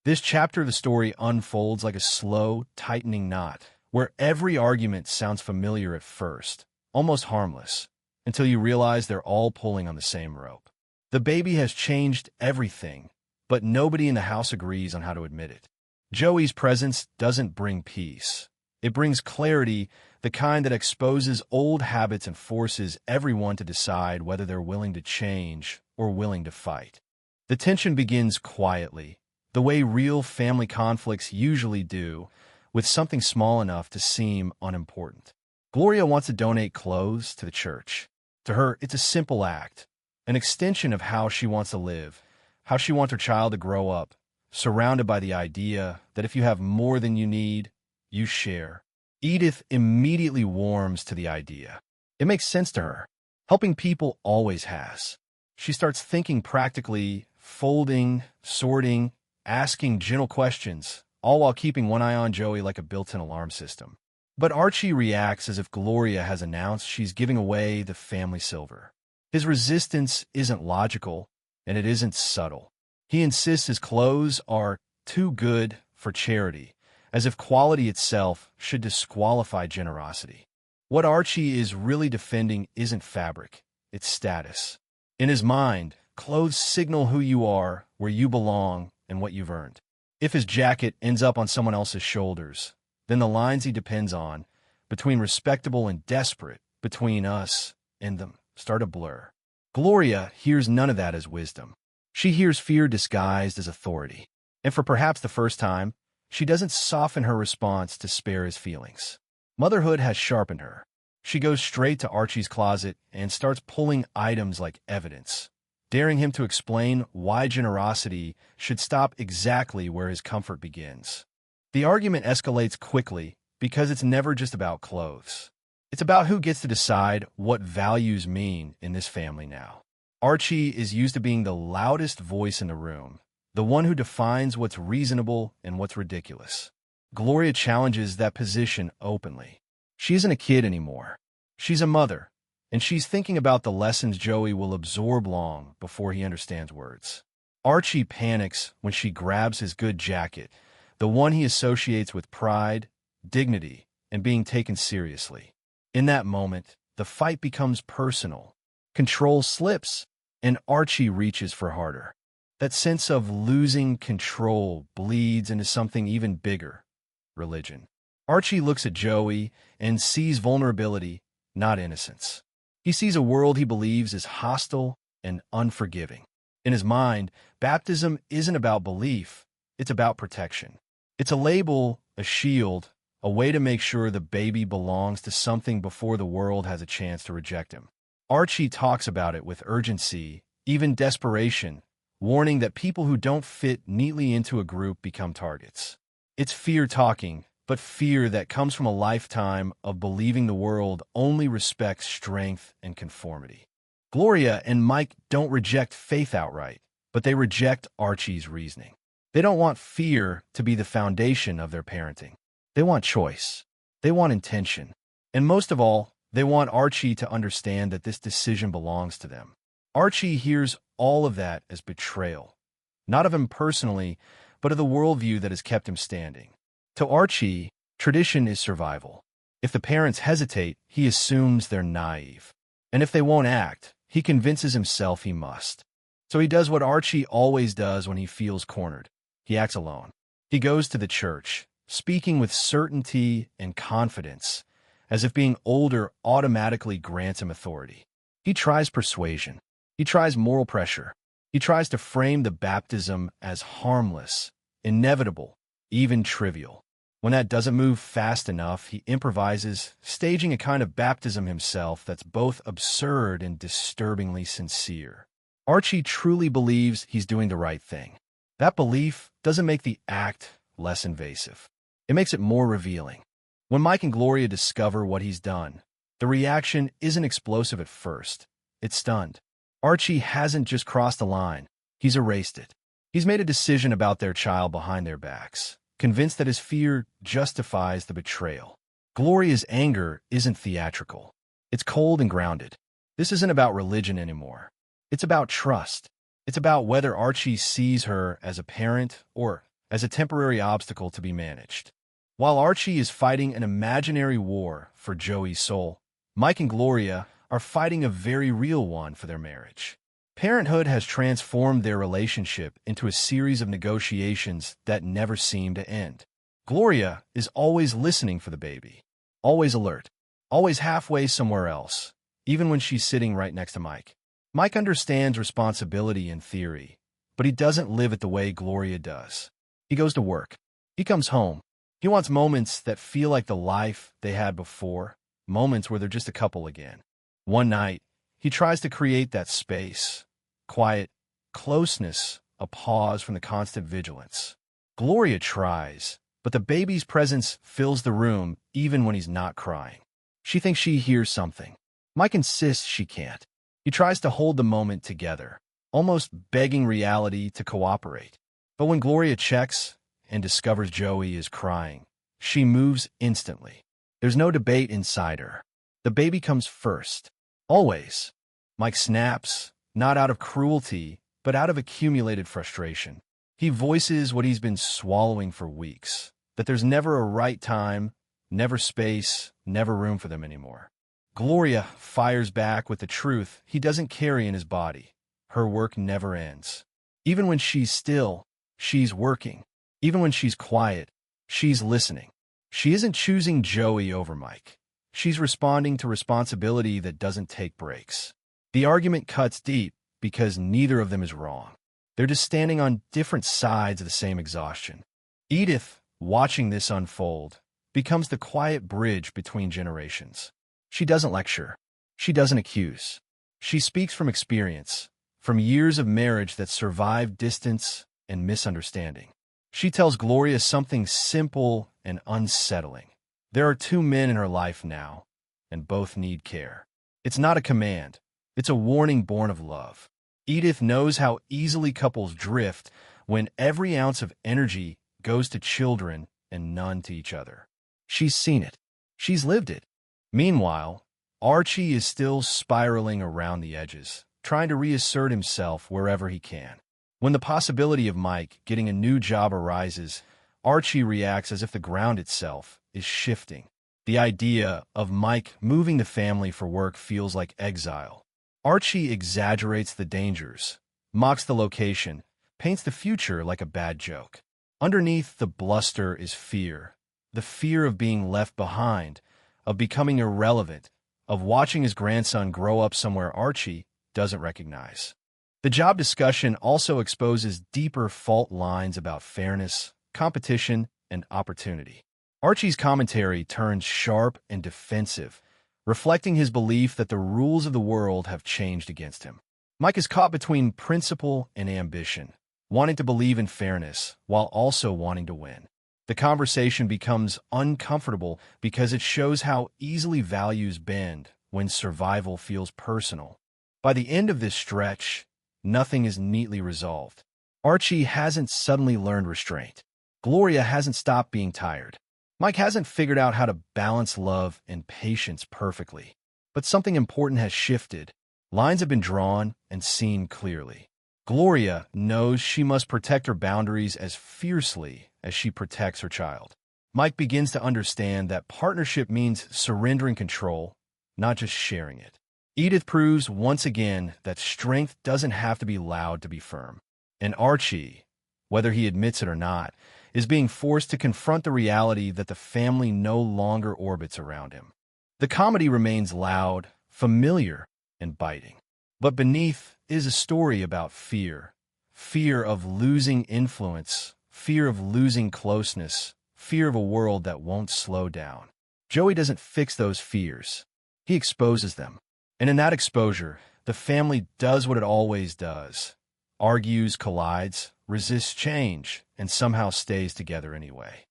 This chapter of the story unfolds like a slow, tightening knot, where every argument sounds familiar at first, almost harmless, until you realize they're all pulling on the same rope. The baby has changed everything, but nobody in the house agrees on how to admit it. Joey's presence doesn't bring peace. It brings clarity, the kind that exposes old habits and forces everyone to decide whether they're willing to change or willing to fight. The tension begins quietly, the way real family conflicts usually do, with something small enough to seem unimportant. Gloria wants to donate clothes to the church. To her, it's a simple act, an extension of how she wants to live, how she wants her child to grow up, surrounded by the idea that if you have more than you need, you share. Edith immediately warms to the idea. It makes sense to her. Helping people always has. She starts thinking practically, folding, sorting, asking gentle questions, all while keeping one eye on Joey like a built-in alarm system. But Archie reacts as if Gloria has announced she's giving away the family silver. His resistance isn't logical, and it isn't subtle. He insists his clothes are too good for charity, as if quality itself should disqualify generosity. What Archie is really defending isn't fabric, it's status. In his mind, clothes signal who you are, where you belong, and what you've earned. If his jacket ends up on someone else's shoulders, then the lines he depends on, between respectable and desperate, between us and them, start to blur. Gloria hears none of that as wisdom. She hears fear disguised as authority. And for perhaps the first time, she doesn't soften her response to spare his feelings. Motherhood has sharpened her. She goes straight to Archie's closet and starts pulling items like evidence, daring him to explain why generosity should stop exactly where his comfort begins. The argument escalates quickly because it's never just about clothes. It's about who gets to decide what values mean in this family now. Archie is used to being the loudest voice in the room, the one who defines what's reasonable and what's ridiculous. Gloria challenges that position openly. She isn't a kid anymore. She's a mother, and she's thinking about the lessons Joey will absorb long before he understands words. Archie panics when she grabs his good jacket, the one he associates with pride, dignity, and being taken seriously. In that moment, the fight becomes personal. Control slips, and Archie reaches for harder. That sense of losing control bleeds into something even bigger: religion. Archie looks at Joey and sees vulnerability, not innocence. He sees a world he believes is hostile and unforgiving. In his mind, baptism isn't about belief, it's about protection. It's a label, a shield, a way to make sure the baby belongs to something before the world has a chance to reject him. Archie talks about it with urgency, even desperation, warning that people who don't fit neatly into a group become targets. It's fear talking, but fear that comes from a lifetime of believing the world only respects strength and conformity. Gloria and Mike don't reject faith outright, but they reject Archie's reasoning. They don't want fear to be the foundation of their parenting. They want choice. They want intention. And most of all, they want Archie to understand that this decision belongs to them. Archie hears all of that as betrayal, not of him personally, but of the worldview that has kept him standing. To Archie, tradition is survival. If the parents hesitate, he assumes they're naive. And if they won't act, he convinces himself he must. So he does what Archie always does when he feels cornered. He acts alone. He goes to the church, speaking with certainty and confidence, as if being older automatically grants him authority. He tries persuasion. He tries moral pressure. He tries to frame the baptism as harmless, inevitable, even trivial. When that doesn't move fast enough, he improvises, staging a kind of baptism himself that's both absurd and disturbingly sincere. Archie truly believes he's doing the right thing. That belief doesn't make the act less invasive. It makes it more revealing. When Mike and Gloria discover what he's done, the reaction isn't explosive at first. It's stunned. Archie hasn't just crossed the line. He's erased it. He's made a decision about their child behind their backs, convinced that his fear justifies the betrayal. Gloria's anger isn't theatrical. It's cold and grounded. This isn't about religion anymore. It's about trust. It's about whether Archie sees her as a parent or as a temporary obstacle to be managed. While Archie is fighting an imaginary war for Joey's soul, Mike and Gloria are fighting a very real one for their marriage. Parenthood has transformed their relationship into a series of negotiations that never seem to end. Gloria is always listening for the baby, always alert, always halfway somewhere else, even when she's sitting right next to Mike. Mike understands responsibility in theory, but he doesn't live it the way Gloria does. He goes to work. He comes home. He wants moments that feel like the life they had before, moments where they're just a couple again. One night, he tries to create that space, quiet, closeness, a pause from the constant vigilance. Gloria tries, but the baby's presence fills the room even when he's not crying. She thinks she hears something. Mike insists she can't. He tries to hold the moment together, almost begging reality to cooperate. But when Gloria checks and discovers Joey is crying, she moves instantly. There's no debate inside her. The baby comes first. Always. Mike snaps, not out of cruelty, but out of accumulated frustration. He voices what he's been swallowing for weeks, that there's never a right time, never space, never room for them anymore. Gloria fires back with the truth he doesn't carry in his body. Her work never ends. Even when she's still, she's working. Even when she's quiet, she's listening. She isn't choosing Joey over Mike. She's responding to responsibility that doesn't take breaks. The argument cuts deep because neither of them is wrong. They're just standing on different sides of the same exhaustion. Edith, watching this unfold, becomes the quiet bridge between generations. She doesn't lecture. She doesn't accuse. She speaks from experience, from years of marriage that survived distance and misunderstanding. She tells Gloria something simple and unsettling. There are two men in her life now, and both need care. It's not a command. It's a warning born of love. Edith knows how easily couples drift when every ounce of energy goes to children and none to each other. She's seen it. She's lived it. Meanwhile, Archie is still spiraling around the edges, trying to reassert himself wherever he can. When the possibility of Mike getting a new job arises, Archie reacts as if the ground itself is shifting. The idea of Mike moving the family for work feels like exile. Archie exaggerates the dangers, mocks the location, paints the future like a bad joke. Underneath the bluster is fear, the fear of being left behind, of becoming irrelevant, of watching his grandson grow up somewhere Archie doesn't recognize. The job discussion also exposes deeper fault lines about fairness, competition, and opportunity. Archie's commentary turns sharp and defensive, reflecting his belief that the rules of the world have changed against him. Mike is caught between principle and ambition, wanting to believe in fairness while also wanting to win. The conversation becomes uncomfortable because it shows how easily values bend when survival feels personal. By the end of this stretch, nothing is neatly resolved. Archie hasn't suddenly learned restraint. Gloria hasn't stopped being tired. Mike hasn't figured out how to balance love and patience perfectly. But something important has shifted. Lines have been drawn and seen clearly. Gloria knows she must protect her boundaries as fiercely as she protects her child. Mike begins to understand that partnership means surrendering control, not just sharing it. Edith proves once again that strength doesn't have to be loud to be firm. And Archie, whether he admits it or not, is being forced to confront the reality that the family no longer orbits around him. The comedy remains loud, familiar, and biting. But beneath is a story about fear. Fear of losing influence, fear of losing closeness, fear of a world that won't slow down. Joey doesn't fix those fears. He exposes them. And in that exposure, the family does what it always does. Argues, collides, resists change, and somehow stays together anyway.